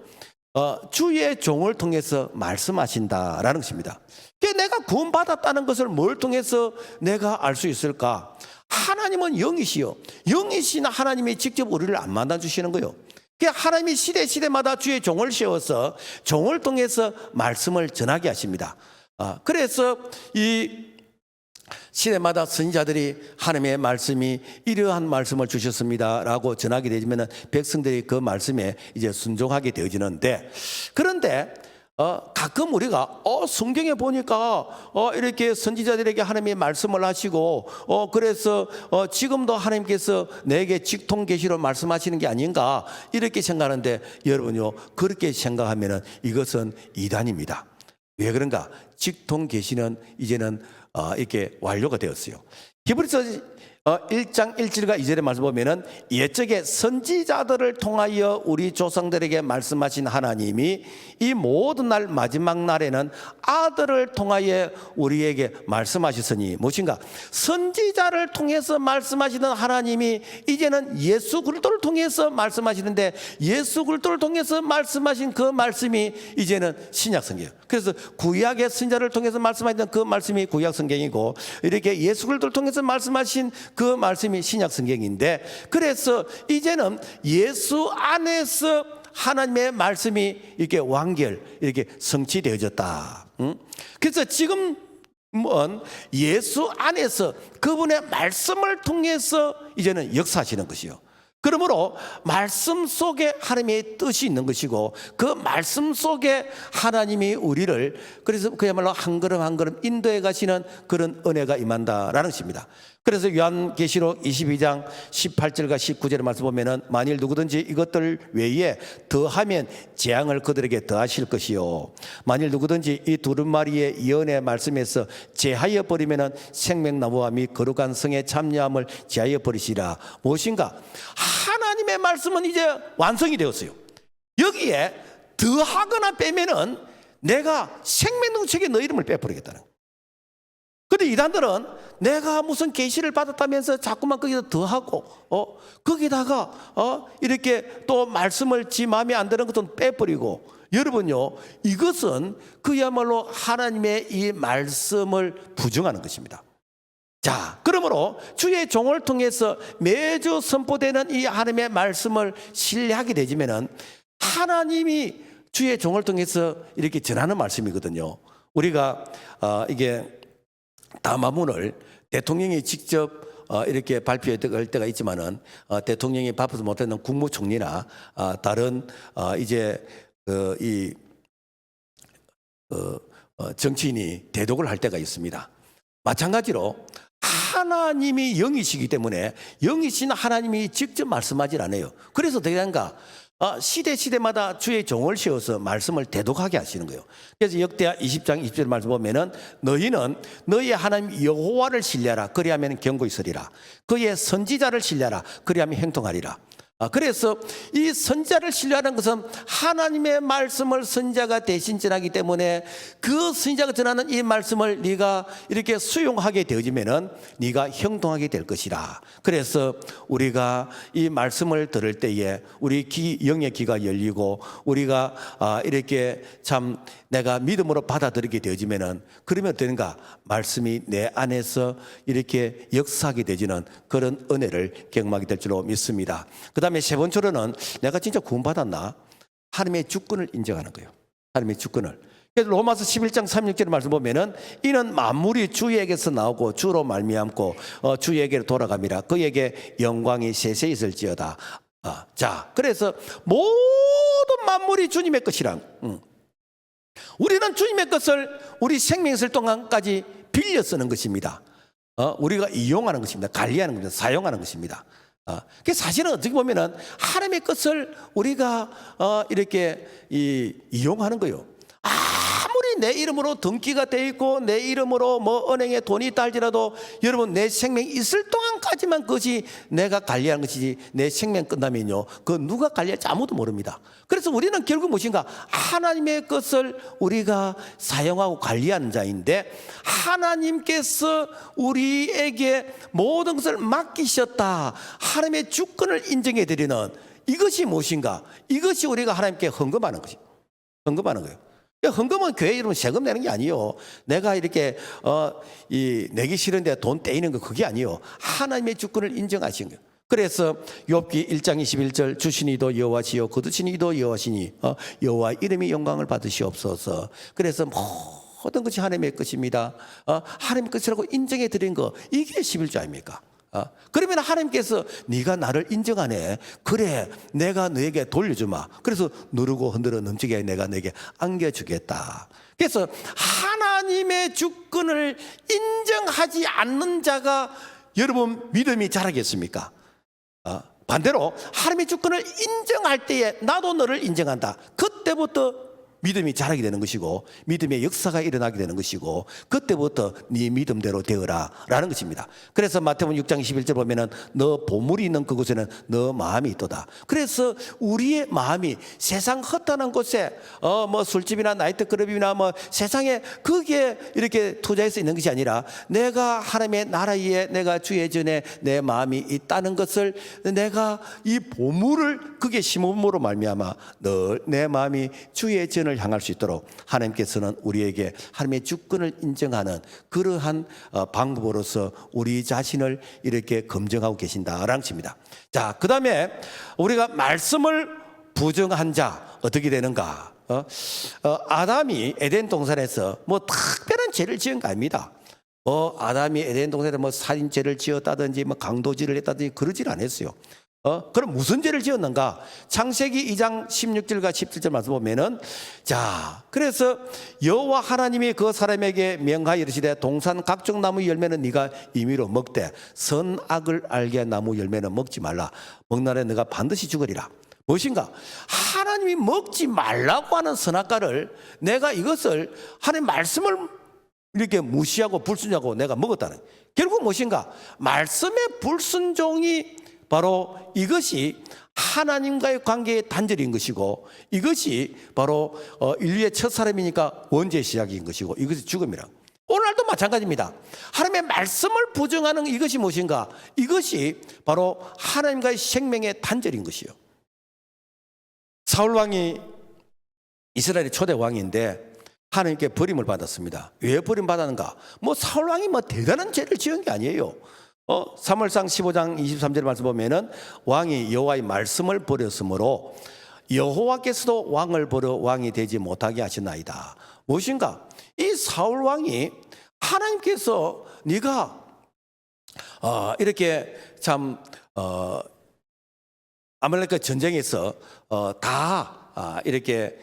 주의 종을 통해서 말씀하신다라는 것입니다. 내가 구원받았다는 것을 뭘 통해서 내가 알 수 있을까? 하나님은 영이시요, 영이신 하나님이 직접 우리를 안 만나주시는 거예요. 하나님이 시대마다 주의 종을 세워서 종을 통해서 말씀을 전하게 하십니다. 그래서 이 시대마다 선지자들이 하나님의 말씀이 이러한 말씀을 주셨습니다 라고 전하게 되면 백성들이 그 말씀에 이제 순종하게 되어지는데, 그런데 가끔 우리가 성경에 보니까 이렇게 선지자들에게 하나님이 말씀을 하시고 그래서 지금도 하나님께서 내게 직통 계시로 말씀하시는 게 아닌가 이렇게 생각하는데 여러분요 그렇게 생각하면은 이것은 이단입니다. 왜 그런가? 직통 계시는 이제는 이렇게 완료가 되었어요. 히브리서 1장 1절과 2절의 말씀 보면은 옛적에 선지자들을 통하여 우리 조상들에게 말씀하신 하나님이 이 모든 날 마지막 날에는 아들을 통하여 우리에게 말씀하셨으니 무엇인가? 선지자를 통해서 말씀하시던 하나님이 이제는 예수 그리스도를 통해서 말씀하시는데 예수 그리스도를 통해서 말씀하신 그 말씀이 이제는 신약 성경. 그래서 구약의 선지자를 통해서 말씀하셨던 그 말씀이 구약 성경이고 이렇게 예수 그리스도를 통해서 말씀하신 그 말씀이 신약 성경인데 그래서 이제는 예수 안에서 하나님의 말씀이 이렇게 완결 이렇게 성취되어졌다. 그래서 지금은 예수 안에서 그분의 말씀을 통해서 이제는 역사하시는 것이요. 그러므로 말씀 속에 하나님의 뜻이 있는 것이고 그 말씀 속에 하나님이 우리를 그래서 그야말로 한 걸음 한 걸음 인도해 가시는 그런 은혜가 임한다라는 것입니다. 그래서 요한계시록 22장 18절과 19절의 말씀 보면은 만일 누구든지 이것들 외에 더하면 재앙을 그들에게 더하실 것이요 만일 누구든지 이 두루마리의 예언의 말씀에서 제하여 버리면은 생명나무와 및 거룩한 성의 참여함을 제하여 버리시라. 무엇인가? 하나님의 말씀은 이제 완성이 되었어요. 여기에 더하거나 빼면은 내가 생명나무 책에 너 이름을 빼버리겠다는 거예요. 근데 이단들은 내가 무슨 계시를 받았다면서 자꾸만 거기다 더하고 거기다가 이렇게 또 말씀을 지 마음에 안 드는 것은 빼버리고 여러분요 이것은 그야말로 하나님의 이 말씀을 부정하는 것입니다. 자, 그러므로 주의 종을 통해서 매주 선포되는 이 하나님의 말씀을 신뢰하게 되지면은 하나님이 주의 종을 통해서 이렇게 전하는 말씀이거든요. 우리가 이게 담화문을 대통령이 직접 이렇게 발표할 때가 있지만은 대통령이 바쁘지 못하는 국무총리나 다른 이제 정치인이 대독을 할 때가 있습니다. 마찬가지로 하나님이 영이시기 때문에 영이신 하나님이 직접 말씀하지 않아요. 그래서 어떻게 하는가? 시대마다 주의 종을 세워서 말씀을 대독하게 하시는 거예요. 그래서 역대하 20장 20절 말씀 보면은 너희는 너희 하나님 여호와를 신뢰하라. 그리하면 경고 있으리라. 그의 선지자를 신뢰하라. 그리하면 행동하리라. 그래서 이 선지자를 신뢰하는 것은 하나님의 말씀을 선지자가 대신 전하기 때문에 그 선지자가 전하는 이 말씀을 네가 이렇게 수용하게 되어지면은 네가 형통하게 될 것이라. 그래서 우리가 이 말씀을 들을 때에 우리 영의 귀가 열리고 우리가 이렇게 참 내가 믿음으로 받아들이게 되어지면은 그러면 되는가? 말씀이 내 안에서 이렇게 역사하게 되지는 그런 은혜를 경험하게 될 줄로 믿습니다. 그 다음에 세 번째로는 내가 진짜 구원받았나? 하나님의 주권을 인정하는 거예요. 하나님의 주권을. 그래서 로마서 11장 36절의 말씀 보면은 이는 만물이 주에게서 나오고 주로 말미암고 주에게로 돌아갑니다. 그에게 영광이 세세 있을지어다. 자, 그래서 모든 만물이 주님의 것이란. 우리는 주님의 것을 우리 생명 있을 동안까지 빌려 쓰는 것입니다. 우리가 이용하는 것입니다. 관리하는 것입니다. 사용하는 것입니다. 사실은 어떻게 보면은 하나님의 것을 우리가 이렇게 이용하는 거예요. 아무리 내 이름으로 등기가 돼 있고 내 이름으로 뭐 은행에 돈이 있다 할지라도 여러분 내 생명이 있을 동안까지만 그것이 내가 관리하는 것이지 내 생명 끝나면요 그 누가 관리할지 아무도 모릅니다. 그래서 우리는 결국 무엇인가? 하나님의 것을 우리가 사용하고 관리하는 자인데 하나님께서 우리에게 모든 것을 맡기셨다. 하나님의 주권을 인정해 드리는 이것이 무엇인가? 이것이 우리가 하나님께 헌금하는 것이 헌금하는 거예요. 헌금은 교회 이름은 세금 내는 게 아니에요. 내가 이렇게 내기 싫은데 돈 떼이는 거 그게 아니에요. 하나님의 주권을 인정하신 거예요. 그래서 욥기 1장 21절 주신 이도 여호와시요 거두신 이도 여호와시니 여호와 이름이 영광을 받으시옵소서. 그래서 모든 것이 하나님의 것입니다. 하나님의 것이라고 인정해 드린 거 이게 11조 아닙니까? 그러면 하나님께서 네가 나를 인정하네. 그래, 내가 너에게 돌려주마. 그래서 누르고 흔들어 넘치게 내가 너에게 안겨주겠다. 그래서 하나님의 주권을 인정하지 않는 자가 여러분 믿음이 자라겠습니까? 반대로 하나님의 주권을 인정할 때에 나도 너를 인정한다. 그때부터 믿음이 자라게 되는 것이고 믿음의 역사가 일어나게 되는 것이고 그때부터 네 믿음대로 되어라 라는 것입니다. 그래서 마태복음 6장 21절 보면은 너 보물이 있는 그곳에는 너 마음이 있도다. 그래서 우리의 마음이 세상 허탄한 곳에 뭐 술집이나 나이트클럽이나 뭐 세상에 거기에 이렇게 투자해서 있는 것이 아니라 내가 하나님의 나라에 내가 주의 전에 내 마음이 있다는 것을 내가 이 보물을 그게 심음으로 말미암아 늘 내 마음이 주의 전을 향할 수 있도록 하나님께서는 우리에게 하나님의 주권을 인정하는 그러한 방법으로서 우리 자신을 이렇게 검증하고 계신다라는 것입니다. 자, 그 다음에 우리가 말씀을 부정한 자 어떻게 되는가? 아담이 에덴 동산에서 뭐 특별한 죄를 지은 거 아닙니다. 아담이 에덴 동산에 뭐 살인죄를 지었다든지 뭐 강도질을 했다든지 그러질 않았어요. 그럼 무슨 죄를 지었는가? 창세기 2장 16절과 17절 말씀 보면은 자, 그래서 여호와 하나님이 그 사람에게 명하여 이르시되 동산 각종 나무 열매는 네가 임의로 먹되 선악을 알게 한 나무 열매는 먹지 말라. 먹나래 네가 반드시 죽으리라. 무엇인가? 하나님이 먹지 말라고 하는 선악과를 내가 이것을 하나님 말씀을 이렇게 무시하고 불순종하고 내가 먹었다는, 결국 무엇인가? 말씀의 불순종이 바로 이것이 하나님과의 관계의 단절인 것이고 이것이 바로 인류의 첫 사람이니까 원죄의 시작인 것이고 이것이 죽음이라. 오늘날도 마찬가지입니다. 하나님의 말씀을 부정하는 이것이 무엇인가? 이것이 바로 하나님과의 생명의 단절인 것이요. 사울 왕이 이스라엘의 초대 왕인데 하나님께 버림을 받았습니다. 왜 버림받았는가? 뭐 사울 왕이 뭐 대단한 죄를 지은 게 아니에요. 사무엘상 15장 23절 말씀 보면은 왕이 여호와의 말씀을 버렸으므로 여호와께서도 왕을 버려 왕이 되지 못하게 하셨나이다. 무엇인가? 이 사울 왕이 하나님께서 네가 이렇게 참 아말렉 전쟁에서 다 이렇게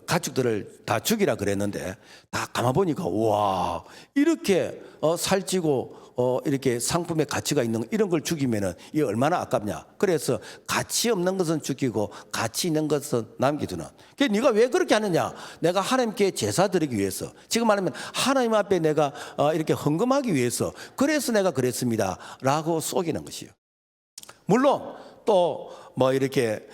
가축들을 다 죽이라 그랬는데 다 가만보니까 와 이렇게 살찌고 이렇게 상품의 가치가 있는 이런 걸 죽이면은 이게 얼마나 아깝냐. 그래서 가치 없는 것은 죽이고 가치 있는 것은 남겨두는. 그러니까 네가 왜 그렇게 하느냐? 내가 하나님께 제사 드리기 위해서, 지금 말하면 하나님 앞에 내가 이렇게 헌금하기 위해서 그래서 내가 그랬습니다 라고 속이는 것이요. 물론 또 뭐 이렇게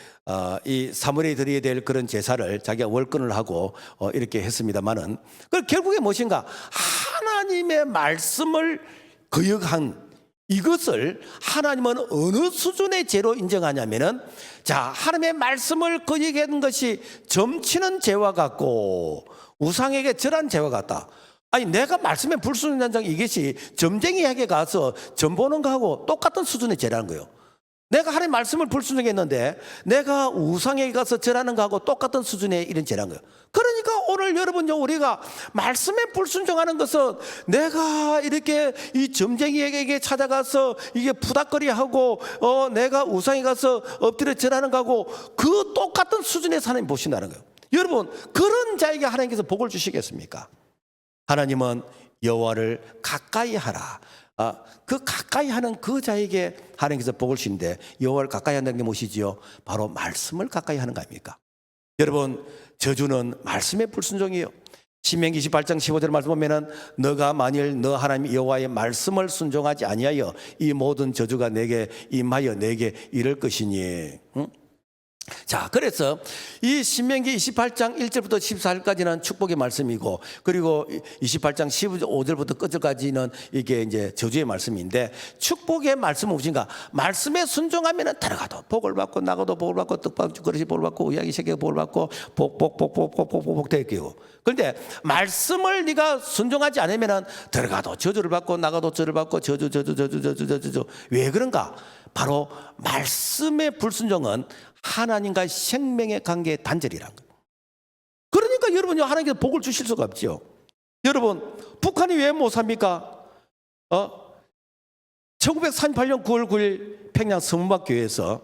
이 사물에 드려야 될 그런 제사를 자기가 월권을 하고 이렇게 했습니다만은 그 결국에 무엇인가? 하나님의 말씀을 거역한 이것을 하나님은 어느 수준의 죄로 인정하냐면은 자, 하나님의 말씀을 거역한 것이 점치는 죄와 같고 우상에게 절한 죄와 같다. 아니 내가 말씀에 불순종한 장 이것이 점쟁이에게 가서 점 보는 거하고 똑같은 수준의 죄라는 거예요. 내가 하나님 말씀을 불순종했는데 내가 우상에게 가서 절하는 거하고 똑같은 수준의 이런 죄라는 거예요. 그러니까 오늘 여러분요, 우리가 말씀에 불순종하는 것은 내가 이렇게 이 점쟁이에게 찾아가서 이게 푸닥거리하고 내가 우상에 가서 엎드려 절하는 거하고 그 똑같은 수준의 하나님 보신다는 거예요. 여러분, 그런 자에게 하나님께서 복을 주시겠습니까? 하나님은 여호와를 가까이 하라. 그 가까이 하는 그 자에게 하나님께서 복을 주시는데 여호와를 가까이 한다는 게 무엇이지요? 바로 말씀을 가까이 하는 거 아닙니까? 여러분, 저주는 말씀의 불순종이에요. 신명기 28장 15절 말씀 보면은 너가 만일 너 하나님 여호와의 말씀을 순종하지 아니하여 이 모든 저주가 내게 임하여 내게 이를 것이니. 응? 자, 그래서 이 신명기 28장 1절부터 14절까지는 축복의 말씀이고 그리고 28장 15절부터 끝절까지는 이게 이제 저주의 말씀인데 축복의 말씀은 무엇인가? 말씀에 순종하면 들어가도 복을 받고 나가도 복을 받고 떡밥 그릇이 복을 받고 의약이 새끼가 복을 받고 복복복복복복복 되게요. 그런데 말씀을 네가 순종하지 않으면 들어가도 저주를 받고 나가도 저주를 받고 저주. 왜 그런가? 바로 말씀의 불순종은 하나님과 생명의 관계의 단절이라는 거예요. 그러니까 여러분이 하나님께서 복을 주실 수가 없죠. 여러분, 북한이 왜 못 삽니까? 1938년 9월 9일 평양 서문박교회에서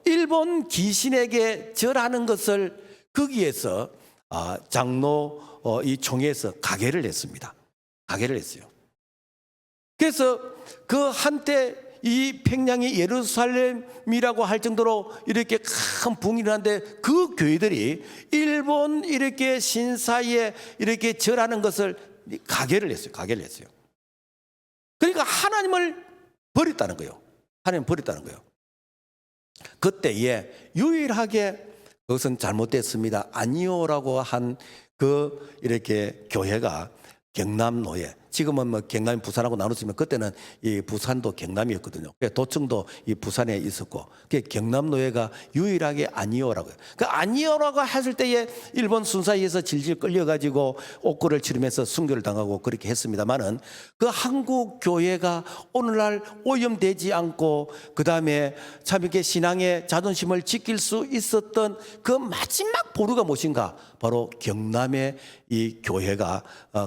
일본 귀신에게 절하는 것을 거기에서 장로 이 총회에서 가게를 했습니다. 가게를 했어요. 그래서 그 한때 이 평양이 예루살렘이라고 할 정도로 이렇게 큰 붕이 일어났는데 그 교회들이 일본 이렇게 신사에 이렇게 절하는 것을 가게를 했어요. 가게를 했어요. 그러니까 하나님을 버렸다는 거예요. 하나님 버렸다는 거예요. 그때에 유일하게 그것은 잘못됐습니다. 아니요라고 한 그 이렇게 교회가 경남노예, 지금은 뭐 경남이 부산하고 나눴으면 그때는 이 부산도 경남이었거든요. 도청도 이 부산에 있었고, 그 경남노예가 유일하게 아니요라고요. 그 아니요라고 했을 때에 일본 순사에서 질질 끌려가지고 옥고를 치르면서 순교를 당하고 그렇게 했습니다만은 그 한국 교회가 오늘날 오염되지 않고 그 다음에 참 이렇게 신앙의 자존심을 지킬 수 있었던 그 마지막 보루가 무엇인가? 바로 경남의 이 교회가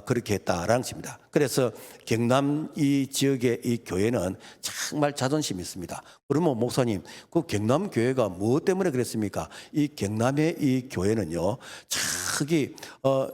그렇게 했다라는 것입니다. 그래서 경남 이 지역의 이 교회는 정말 자존심이 있습니다. 그러면 목사님, 그 경남 교회가 무엇 때문에 그랬습니까? 이 경남의 이 교회는요, 저기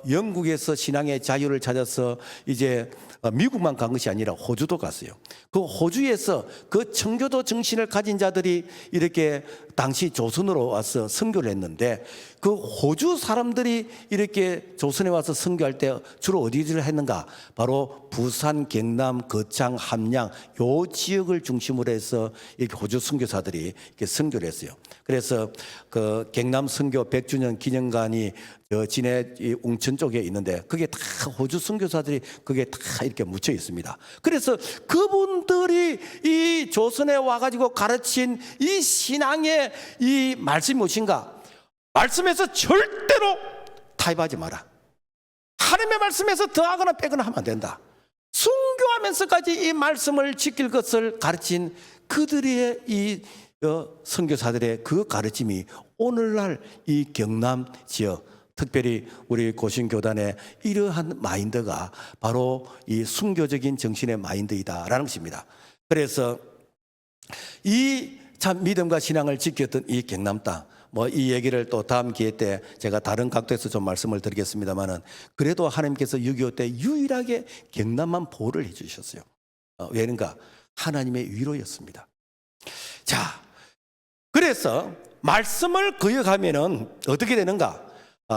영국에서 신앙의 자유를 찾아서 이제 미국만 간 것이 아니라 호주도 갔어요. 그 호주에서 그 청교도 정신을 가진 자들이 이렇게 당시 조선으로 와서 선교를 했는데 그 호주 사람들이 이렇게 조선에 와서 선교할 때 주로 어디를 했는가? 바로 부산, 경남, 거창, 함양 요 지역을 중심으로 해서 이렇게 호주 선교사들이 이렇게 선교를 했어요. 그래서 그 경남 선교 100주년 기념관이 진해 웅천 쪽에 있는데 그게 다 호주 선교사들이 그게 다 이렇게 묻혀 있습니다. 그래서 그분들이 이 조선에 와가지고 가르친 이 신앙의 이 말씀이 무엇인가? 말씀에서 절대로 타협하지 마라. 하나님의 말씀에서 더하거나 빼거나 하면 안 된다. 순교하면서까지 이 말씀을 지킬 것을 가르친 그들의 이 선교사들의 그 가르침이 오늘날 이 경남 지역, 특별히 우리 고신교단의 이러한 마인드가 바로 이 순교적인 정신의 마인드이다라는 것입니다. 그래서 이 참 믿음과 신앙을 지켰던 이 경남 땅, 뭐 이 얘기를 또 다음 기회 때 제가 다른 각도에서 좀 말씀을 드리겠습니다만은 그래도 하나님께서 6.25 때 유일하게 경남만 보호를 해주셨어요. 왜는가? 하나님의 위로였습니다. 자, 그래서 말씀을 거역하면은 어떻게 되는가?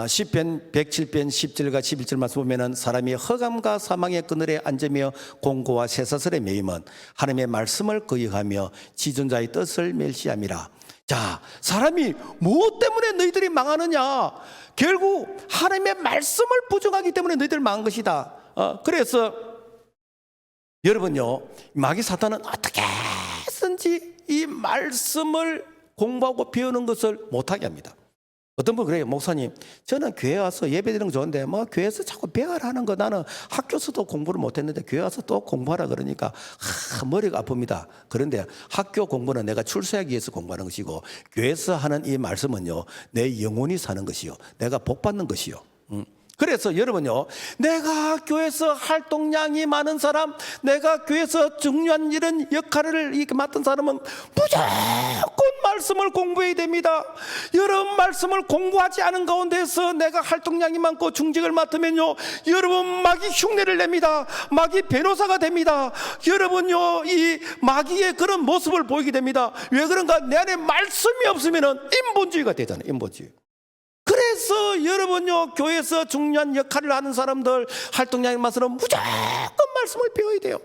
시편 107편 10절과 11절 말씀 보면은 사람이 허감과 사망의 그늘에 앉으며 공고와 쇠사슬에 매이면 하나님의 말씀을 거역하며 지존자의 뜻을 멸시함이라. 자, 사람이 무엇 때문에 너희들이 망하느냐? 결국 하나님의 말씀을 부정하기 때문에 너희들 망한 것이다. 그래서 여러분요, 마귀 사탄은 어떻게 해서든지 이 말씀을 공부하고 배우는 것을 못하게 합니다. 어떤 분 그래요. 목사님, 저는 교회 와서 예배 드리는 거 좋은데 뭐 교회에서 자꾸 배워라 하는 거, 나는 학교에서도 공부를 못했는데 교회 와서 또 공부하라 그러니까 머리가 아픕니다. 그런데 학교 공부는 내가 출세하기 위해서 공부하는 것이고 교회에서 하는 이 말씀은요, 내 영혼이 사는 것이요, 내가 복 받는 것이요. 그래서 여러분요, 내가 교회에서 활동량이 많은 사람, 내가 교회에서 중요한 이런 역할을 이렇게 맡은 사람은 무조건 말씀을 공부해야 됩니다. 여러분, 말씀을 공부하지 않은 가운데서 내가 활동량이 많고 중직을 맡으면요, 여러분 마귀 흉내를 냅니다. 마귀 변호사가 됩니다. 여러분요, 이 마귀의 그런 모습을 보이게 됩니다. 왜 그런가? 내 안에 말씀이 없으면 인본주의가 되잖아요. 인본주의. 그래서 여러분요, 교회에서 중요한 역할을 하는 사람들, 활동량이 많아서는 무조건 말씀을 배워야 돼요.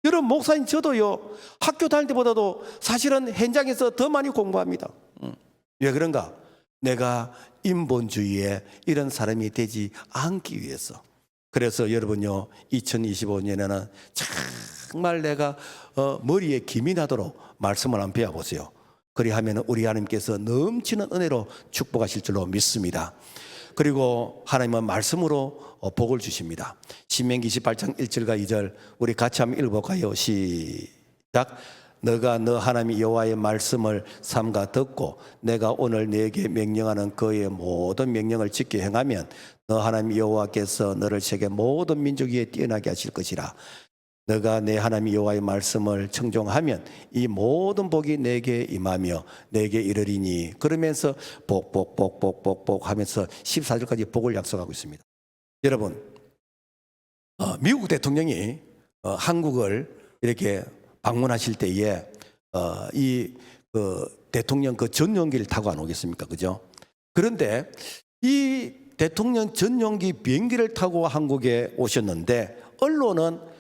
여러분, 목사님 저도요, 학교 다닐 때보다도 사실은 현장에서 더 많이 공부합니다. 왜 그런가? 내가 인본주의에 이런 사람이 되지 않기 위해서. 그래서 여러분요, 2025년에는 정말 내가 머리에 김이 나도록 말씀을 한번 배워보세요. 그리하면 우리 하나님께서 넘치는 은혜로 축복하실 줄로 믿습니다. 그리고 하나님은 말씀으로 복을 주십니다. 신명기 28장 1절과 2절 우리 같이 한번 읽어볼까요? 시작. 너가 너 하나님 여호와의 말씀을 삼가 듣고 내가 오늘 네게 명령하는 그의 모든 명령을 지켜 행하면 너 하나님 여호와께서 너를 세계 모든 민족 위에 뛰어나게 하실 것이라. 너가 내 하나님 여호와의 말씀을 청종하면 이 모든 복이 내게 임하며 내게 이르리니 그러면서 복 하면서 14절까지 복을 약속하고 있습니다. 여러분, 미국 대통령이 한국을 이렇게 방문하실 때에 이 대통령 그 전용기를 타고 안 오겠습니까? 그죠? 그런데 이 대통령 전용기 비행기를 타고 한국에 오셨는데 언론은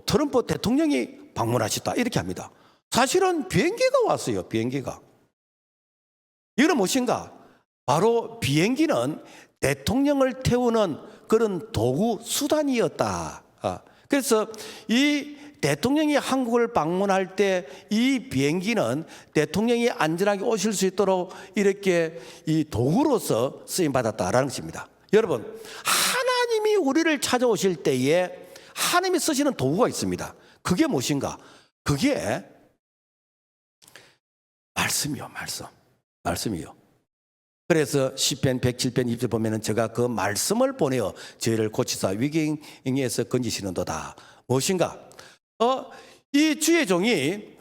트럼프 대통령이 방문하셨다 이렇게 합니다. 사실은 비행기가 왔어요. 비행기가. 이건 무엇인가? 바로 비행기는 대통령을 태우는 그런 도구 수단이었다. 그래서 이 대통령이 한국을 방문할 때 이 비행기는 대통령이 안전하게 오실 수 있도록 이렇게 이 도구로서 쓰임 받았다라는 것입니다. 여러분, 하나님이 우리를 찾아오실 때에 하나님이 쓰시는 도구가 있습니다. 그게 무엇인가? 그게 말씀이요, 말씀이요. 그래서 시편 107편 2절 보면은 제가 그 말씀을 보내어 저희를 고치사 위기에서 건지시는도다. 무엇인가? 이 주의 종이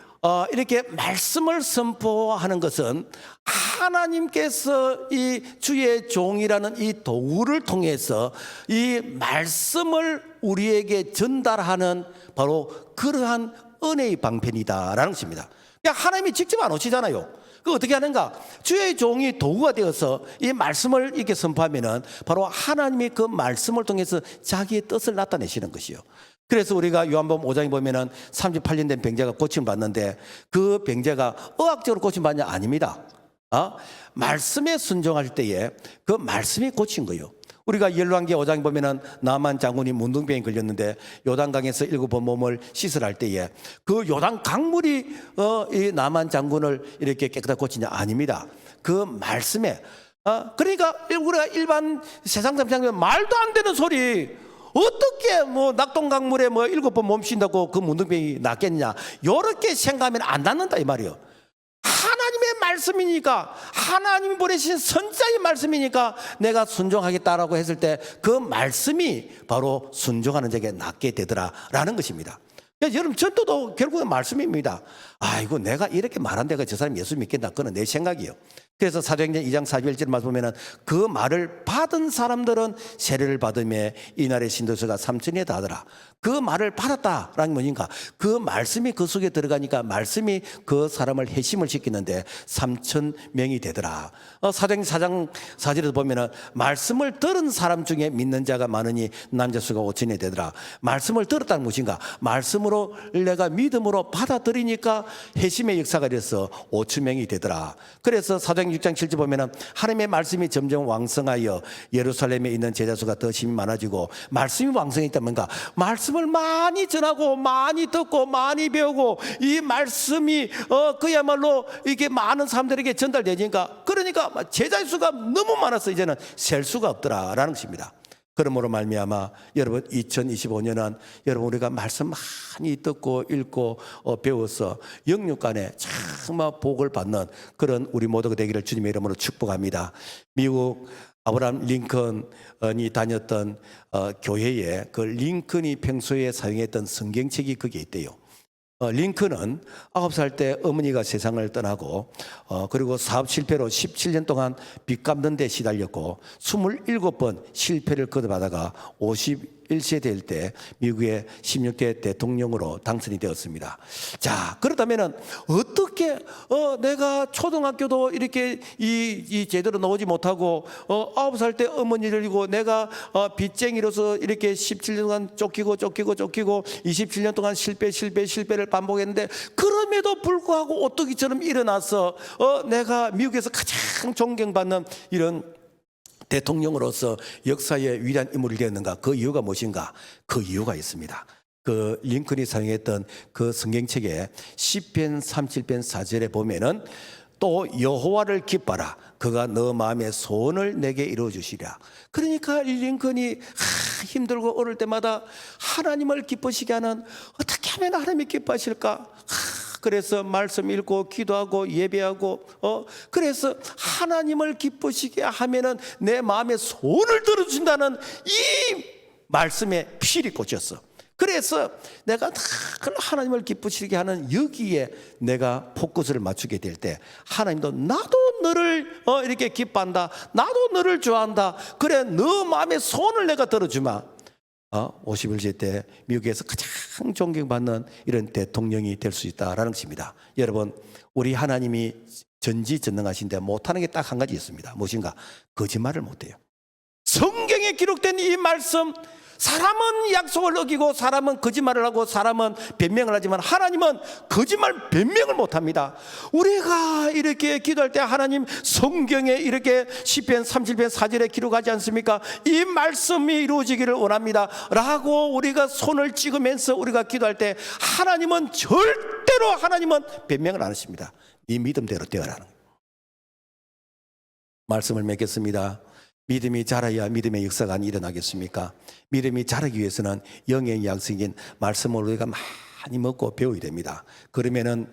이렇게 말씀을 선포하는 것은 하나님께서 이 주의 종이라는 이 도구를 통해서 이 말씀을 우리에게 전달하는 바로 그러한 은혜의 방편이다라는 것입니다. 그러니까 하나님이 직접 안 오시잖아요. 그 어떻게 하는가? 주의 종이 도구가 되어서 이 말씀을 이렇게 선포하면은 바로 하나님이 그 말씀을 통해서 자기의 뜻을 나타내시는 것이요. 그래서 우리가 요한복음 5장에 보면은 38년 된 병자가 고침을 받는데 그 병자가 의학적으로 고침받냐? 아닙니다. 말씀에 순종할 때에 그 말씀이 고친 거예요. 우리가 열왕기 5장에 보면은 나만 장군이 문둥병에 걸렸는데 요단강에서 7번 몸을 씻으라 할 때에 그 요단 강물이 이 나만 장군을 이렇게 깨끗하게 고치냐? 아닙니다. 그 말씀에 그러니까 우리가 일반 세상 사람들은 말도 안 되는 소리 어떻게 낙동강물에 7번 몸 쉰다고 그 문둥병이 낫겠냐? 이렇게 생각하면 안 낫는다 이 말이에요. 하나님의 말씀이니까 하나님이 보내신 선자의 말씀이니까 내가 순종하겠다라고 했을 때 그 말씀이 바로 순종하는 자에게 낫게 되더라라는 것입니다. 여러분 전도도 결국은 말씀입니다. 아이고 내가 이렇게 말한 데가 저 사람이 예수 믿겠나? 그건 내 생각이에요. 그래서 사도행전 2장 41절 말씀 보면 그 말을 받은 사람들은 세례를 받음에 이날의 신도수가 3천에 다하더라. 그 말을 받았다라는 뭐인가? 그 말씀이 그 속에 들어가니까 말씀이 그 사람을 회심을 시키는데 3천 명이 되더라. 사도행전 4장 4절에서 보면 말씀을 들은 사람 중에 믿는 자가 많으니 남자 수가 5천이 되더라. 말씀을 들었다는 것인가? 말씀으로 내가 믿음으로 받아들이니까 회심의 역사가 돼서 5천 명이 되더라. 그래서 사도행전 6장 7절 보면 하나님의 말씀이 점점 왕성하여 예루살렘에 있는 제자 수가 더 심히 많아지고 말씀이 왕성했다면 뭔가? 말씀을 많이 전하고 많이 듣고 많이 배우고 이 말씀이 그야말로 이게 많은 사람들에게 전달되니까 그러니까 제자 수가 너무 많아서 이제는 셀 수가 없더라라는 것입니다. 그러므로 말미암아 여러분 2025년은 여러분 우리가 말씀 많이 듣고 읽고 배워서 영육간에 정말 복을 받는 그런 우리 모두가 되기를 주님의 이름으로 축복합니다. 미국 아브라함 링컨이 다녔던 교회에 그 링컨이 평소에 사용했던 성경책이 거기에 있대요. 링컨은 9살 때 어머니가 세상을 떠나고 그리고 사업 실패로 17년 동안 빚 갚는 데 시달렸고 27번 실패를 거듭하다가 51세 될 때 미국의 16대 대통령으로 당선이 되었습니다. 자, 그렇다면은 어떻게 내가 초등학교도 이렇게 이 제대로 나오지 못하고 9살 때 어머니를 잃고 내가 빚쟁이로서 이렇게 17년 동안 쫓기고 27년 동안 실패를 반복했는데 그럼에도 불구하고 오뚜기처럼 일어나서 내가 미국에서 가장 존경받는 이런 대통령으로서 역사의 위대한 인물이 되었는가? 그 이유가 무엇인가? 그 이유가 있습니다. 그 링컨이 사용했던 그 성경책에 시편 37편 4절에 보면은 또 여호와를 기뻐라. 그가 너 마음의 소원을 내게 이루어 주시랴. 그러니까 링컨이 힘들고 어릴 때마다 하나님을 기쁘시게 하는 어떻게 하면 하나님이 기뻐하실까? 그래서 말씀 읽고 기도하고 예배하고 그래서 하나님을 기쁘시게 하면은 내 마음의 소원을 들어준다는 이 말씀에 필이 꽂혔어. 그래서 내가 하나님을 기쁘시게 하는 여기에 내가 포커스를 맞추게 될 때 하나님도 나도 너를 이렇게 기뻐한다, 나도 너를 좋아한다, 그래 너 마음의 소원을 내가 들어주마. 51세 때 미국에서 가장 존경받는 이런 대통령이 될 수 있다라는 것입니다. 여러분, 우리 하나님이 전지전능하신데 못하는 게 딱 한 가지 있습니다. 무엇인가? 거짓말을 못해요. 성경에 기록된 이 말씀, 사람은 약속을 어기고 사람은 거짓말을 하고 사람은 변명을 하지만 하나님은 거짓말 변명을 못합니다. 우리가 이렇게 기도할 때 하나님 성경에 이렇게 시편 37편 4절에 기록하지 않습니까? 이 말씀이 이루어지기를 원합니다 라고 우리가 손을 찍으면서 우리가 기도할 때 하나님은 절대로 하나님은 변명을 안 하십니다. 네 믿음대로 되어라는 거예요. 말씀을 맺겠습니다. 믿음이 자라야 믿음의 역사가 일어나겠습니까? 믿음이 자라기 위해서는 영의 약속인 말씀을 우리가 많이 먹고 배워야 됩니다. 그러면은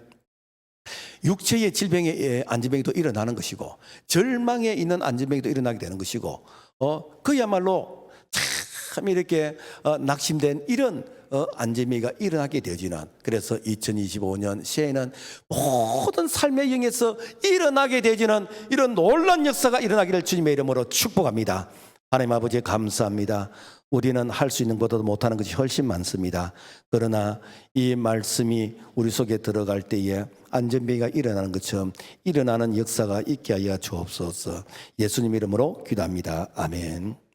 육체의 질병의 안전병도 일어나는 것이고 절망에 있는 안전병도 일어나게 되는 것이고 그야말로 참 이렇게 낙심된 이런 안전병이 일어나게 되어지는, 그래서 2025년 새해에는 모든 삶의 영에서 일어나게 되어지는 이런 놀라운 역사가 일어나기를 주님의 이름으로 축복합니다. 하나님 아버지 감사합니다. 우리는 할 수 있는 것보다 못하는 것이 훨씬 많습니다. 그러나 이 말씀이 우리 속에 들어갈 때에 안전병이 일어나는 것처럼 일어나는 역사가 있게 하여 주옵소서. 예수님 이름으로 기도합니다. 아멘.